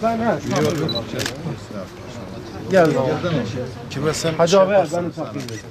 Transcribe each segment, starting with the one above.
Ben gel. Kime sen Hacı abi ben takdim edeyim.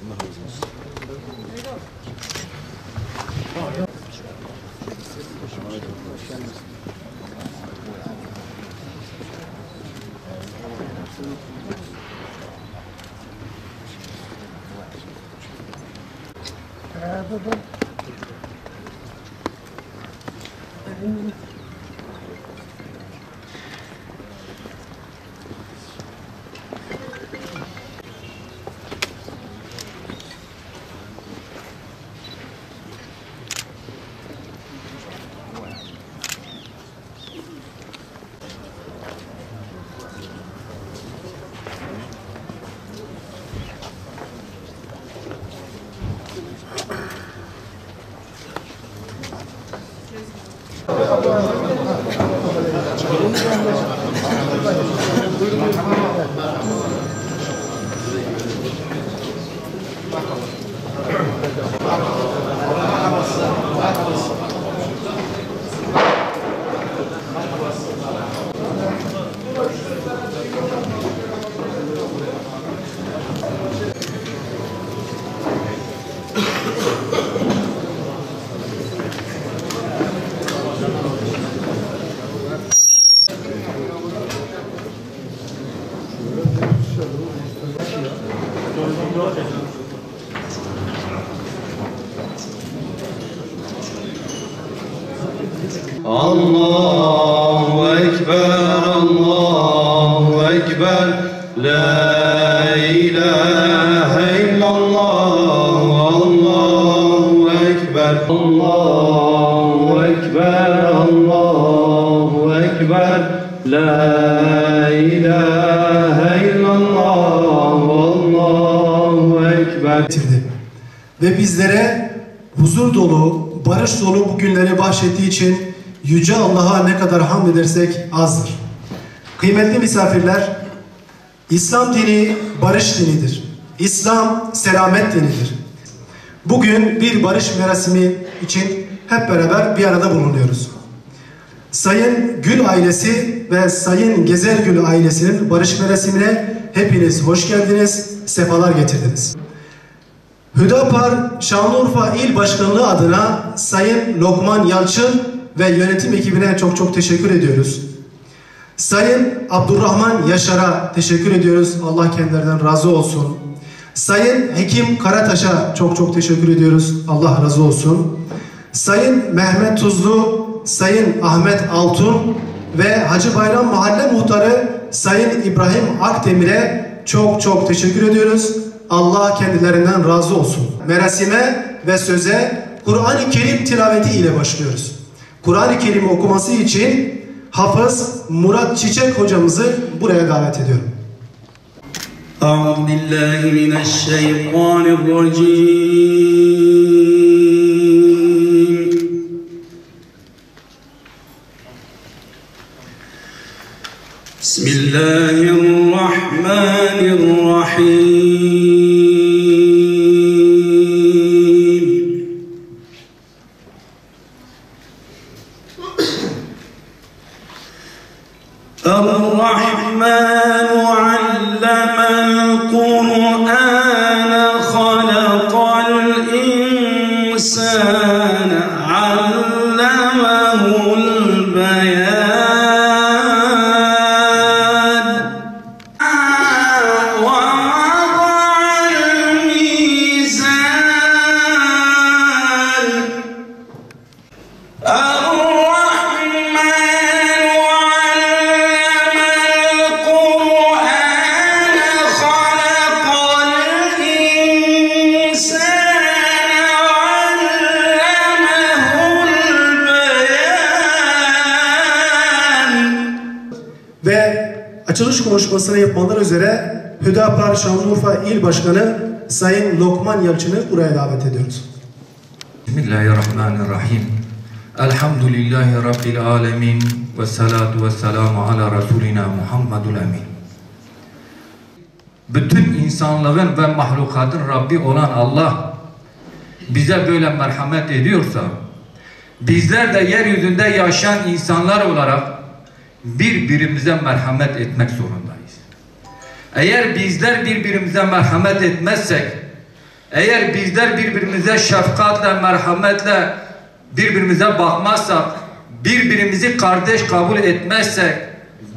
Allahu Ekber, Allahu Ekber, La ilahe illallah, Allahu Ekber, Allahu Ekber, Allahu Ekber, La ilahe illallah, Allahu Ekber. Ve bizlere huzur dolu, barış dolu bu günleri bahşettiği için Yüce Allah'a ne kadar hamd edersek azdır. Kıymetli misafirler, İslam dini barış dinidir. İslam selamet dinidir. Bugün bir barış merasimi için hep beraber bir arada bulunuyoruz. Sayın Gül ailesi ve Sayın Gezergül ailesinin barış merasimine hepiniz hoş geldiniz, sefalar getirdiniz. Hüdapar Şanlıurfa İl Başkanlığı adına Sayın Lokman Yalçın ve yönetim ekibine çok çok teşekkür ediyoruz. Sayın Abdurrahman Yaşar'a teşekkür ediyoruz. Allah kendilerinden razı olsun. Sayın Hekim Karataş'a çok çok teşekkür ediyoruz. Allah razı olsun. Sayın Mehmet Tuzlu, Sayın Ahmet Altun ve Hacı Bayram Mahalle Muhtarı Sayın İbrahim Akdemir'e çok çok teşekkür ediyoruz. Allah kendilerinden razı olsun. Merasime ve söze Kur'an-ı Kerim tilaveti ile başlıyoruz. Kur'an-ı Kerim okuması için Hafız Murat Çiçek hocamızı buraya davet ediyorum. Euzubillahimineşşeytanirracim. Bismillahirrahmanirrahim. الرحمن علم القرآن خلق الإنسان علمه البيان ووضع الميزان Ve açılış konuşmasını yapmalar üzere Hüdapar Şanlıurfa İl Başkanı Sayın Lokman Yalçın'ı buraya davet ediyoruz. Bismillahirrahmanirrahim. Elhamdülillahi Rabbil alemin. Ve salatu ve selamu ala Resulina Muhammedul Emin. Bütün insanlığın ve mahlukatın Rabbi olan Allah bize böyle merhamet ediyorsa, bizler de yeryüzünde yaşayan insanlar olarak birbirimize merhamet etmek zorundayız. Eğer bizler birbirimize merhamet etmezsek, eğer bizler birbirimize şefkatle, merhametle birbirimize bakmazsak, birbirimizi kardeş kabul etmezsek,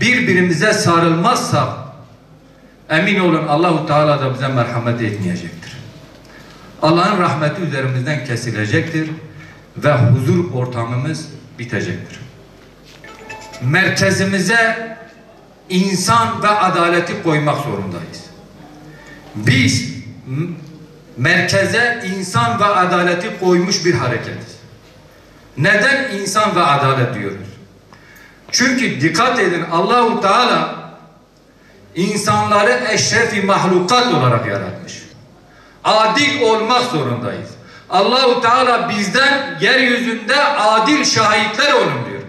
birbirimize sarılmazsak, emin olun Allahu Teala da bize merhamet etmeyecektir. Allah'ın rahmeti üzerimizden kesilecektir ve huzur ortamımız bitecektir. Merkezimize insan ve adaleti koymak zorundayız. Biz merkeze insan ve adaleti koymuş bir hareketiz. Neden insan ve adalet diyoruz? Çünkü dikkat edin, Allahu Teala insanları eşrefi mahlukat olarak yaratmış. Adil olmak zorundayız. Allahu Teala bizden yeryüzünde adil şahitler olun diyor.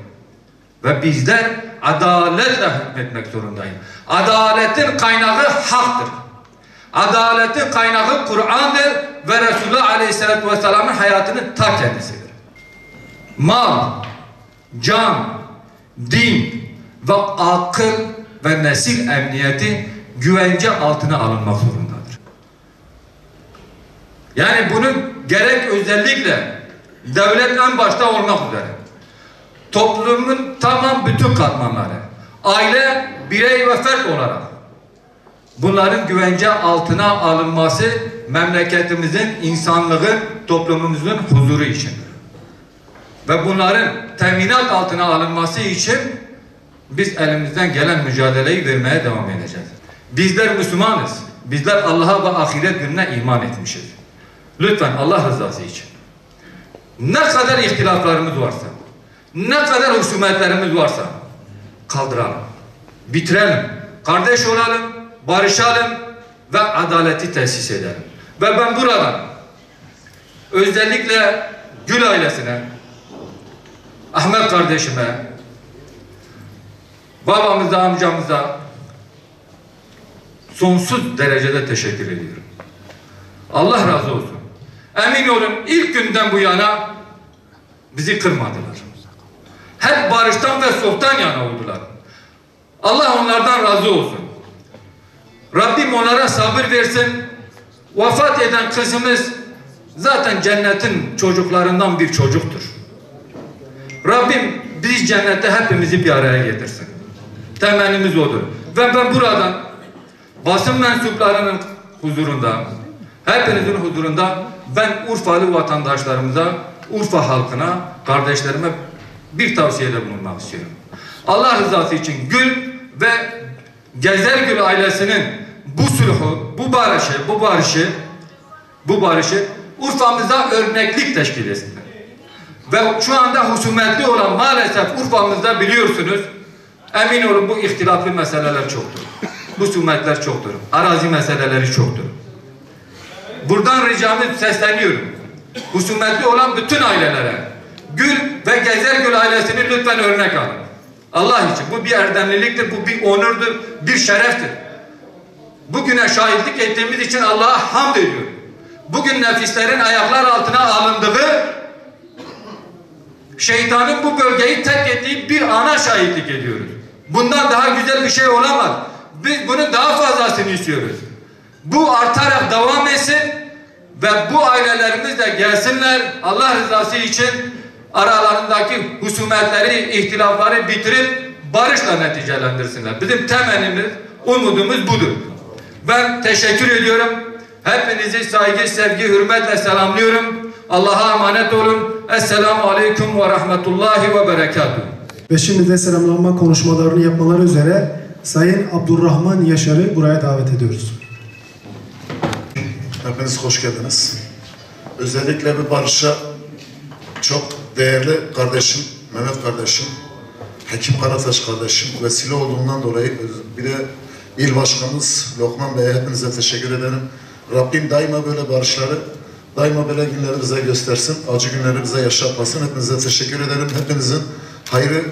Ve bizler adaletle hükmetmek zorundayız. Adaletin kaynağı haktır. Adaletin kaynağı Kur'an'dır ve Resulullah Aleyhisselatü Vesselam'ın hayatının ta kendisidir. Mal, can, din ve akıl ve nesil emniyeti güvence altına alınmak zorundadır. Yani bunun gerek özellikle devlet en başta olmak üzere toplumun tamam bütün katmanları, aile, birey ve fert olarak bunların güvence altına alınması memleketimizin, insanlığın, toplumumuzun huzuru için. Ve bunların teminat altına alınması için biz elimizden gelen mücadeleyi vermeye devam edeceğiz. Bizler Müslümanız. Bizler Allah'a ve ahiret gününe iman etmişiz. Lütfen Allah rızası için. Ne kadar ihtilaflarımız varsa, ne kadar husumetlerimiz varsa kaldıralım, bitirelim, kardeş olalım, barışalım ve adaleti tesis edelim. Ve ben buradan özellikle Gül ailesine, Ahmet kardeşime, babamıza, amcamıza sonsuz derecede teşekkür ediyorum. Allah razı olsun. Emin olun ilk günden bu yana bizi kırmadılar. Hep barıştan ve sulhtan yana oldular. Allah onlardan razı olsun. Rabbim onlara sabır versin. Vefat eden kızımız zaten cennetin çocuklarından bir çocuktur. Rabbim biz cennette hepimizi bir araya getirsin. Temennimiz odur. Ve ben buradan basın mensuplarının huzurunda, hepinizin huzurunda ben Urfalı vatandaşlarımıza, Urfa halkına, kardeşlerime bir tavsiyede bulunmak istiyorum. Allah rızası için Gül ve Gezergül ailesinin bu sulhu, bu barışı Urfa'mızda örneklik teşkil etsin. Ve şu anda husumetli olan maalesef Urfa'mızda biliyorsunuz, emin olun bu ihtilaflı meseleler çoktur. Bu husumetler çoktur. Arazi meseleleri çoktur. Buradan ricamı sesleniyorum. Husumetli olan bütün ailelere, Gül ve Gezergül ailesini lütfen örnek alın. Allah için. Bu bir erdemliliktir, bu bir onurdur, bir şereftir. Bugüne şahitlik ettiğimiz için Allah'a hamd ediyorum. Bugün nefislerin ayaklar altına alındığı, şeytanın bu bölgeyi terk ettiği bir ana şahitlik ediyoruz. Bundan daha güzel bir şey olamaz. Biz bunun daha fazlasını istiyoruz. Bu artarak devam etsin ve bu ailelerimiz de gelsinler Allah rızası için aralarındaki husumetleri, ihtilafları bitirip barışla neticelendirsinler. Bizim temennimiz, umudumuz budur. Ben teşekkür ediyorum. Hepinizi saygı, sevgi, hürmetle selamlıyorum. Allah'a emanet olun. Esselamu Aleyküm ve Rahmetullahi ve Berekatuhu. Ve şimdi de selamlanma konuşmalarını yapmaları üzere Sayın Abdurrahman Yaşar'ı buraya davet ediyoruz. Hepiniz hoş geldiniz. Özellikle bir barışa çok değerli kardeşim, Mehmet kardeşim, Hekim Karataş kardeşim vesile olduğundan dolayı bir de İl Başkanımız Lokman Bey'e hepinize teşekkür ederim. Rabbim daima böyle barışları, daima böyle günleri bize göstersin, acı günleri bize yaşatmasın. Hepinize teşekkür ederim. Hepinizin hayrı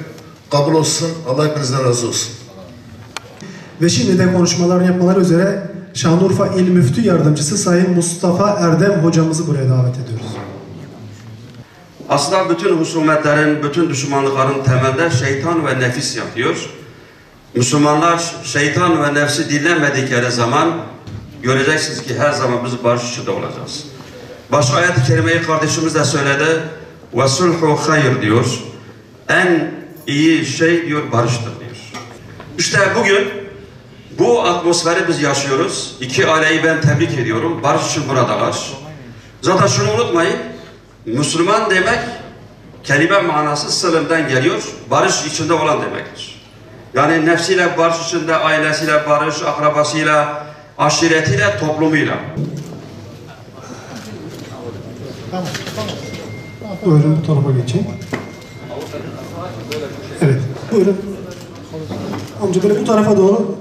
kabul olsun. Allah hepinizden razı olsun. Ve şimdi de konuşmalarını yapmaları üzere Şanlıurfa İl Müftü Yardımcısı Sayın Mustafa Erdem hocamızı buraya davet ediyoruz. Aslında bütün husumetlerin, bütün düşmanlıkların temelde şeytan ve nefis yatıyor. Müslümanlar şeytan ve nefsi dinlemedikleri zaman göreceksiniz ki her zaman biz barış içinde olacağız. Başka ayet-i kerimeyi kardeşimiz de söyledi. Ve sulhu hayır diyor. En iyi şey diyor barıştır diyor. İşte bugün bu atmosferi biz yaşıyoruz. İki aileyi ben tebrik ediyorum. Barış için buradalar. Zaten şunu unutmayın. Müslüman demek kelime manası sılımdan geliyor. Barış içinde olan demektir. Yani nefsiyle barış içinde, ailesiyle barış, akrabasıyla, aşiretiyle, toplumuyla. Buyurun bu tarafa geçin. Evet, buyurun. Amca böyle bu tarafa doğru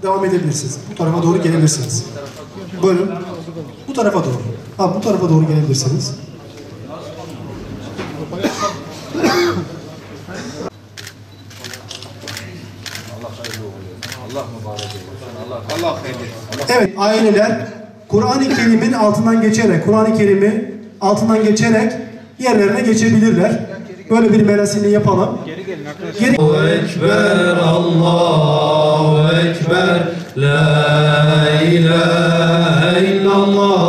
devam edebilirsiniz. Bu tarafa doğru gelebilirsiniz. Buyurun. Bu tarafa doğru. Ha, bu tarafa doğru gelebilirsiniz. Evet, aileler Kur'an-ı Kerim'in altından geçerek, Kur'an-ı Kerim'i altından geçerek yerlerine geçebilirler. Böyle bir merasimini yapalım. Allahu Ekber, Allahu Ekber, La ilahe illallah,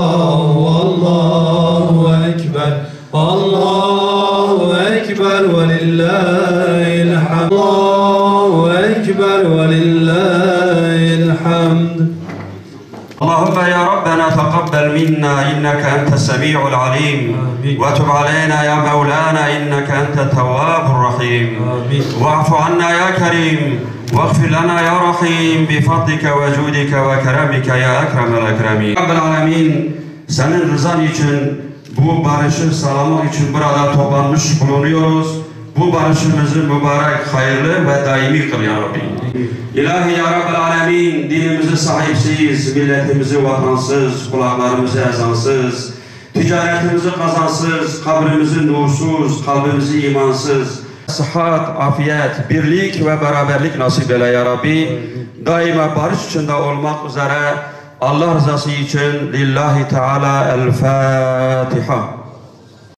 Allahu Ekber, Allahu Ekber ve lillahil hamd, Allahu Ekber ve lillahil hamd. اللهم يا ربنا تقبل منا إنك أنت السميع العليم وتب علينا يا مولانا إنك أنت التواب الرحيم واعف عنا يا كريم واغفر لنا يا رحيم بفضلك وجودك وكرمك يا أكرم الأكرمين رب العالمين senin rızan için bu barışı sağlamak için burada toplanmış bulunuyoruz. Bu barışımızı mübarek, hayırlı ve daimi kıl ya Rabbi. İlahi ya Rabbel Alemin, dinimizi sahipsiz, milletimizi vatansız, kulaklarımızı ezansız, ticaretimizi kazansız, kabrimizi nursuz, kalbimizi imansız, sıhhat, afiyet, birlik ve beraberlik nasip eyle ya Rabbi. Daima barış içinde olmak üzere Allah rızası için Lillahi Teala El-Fatiha.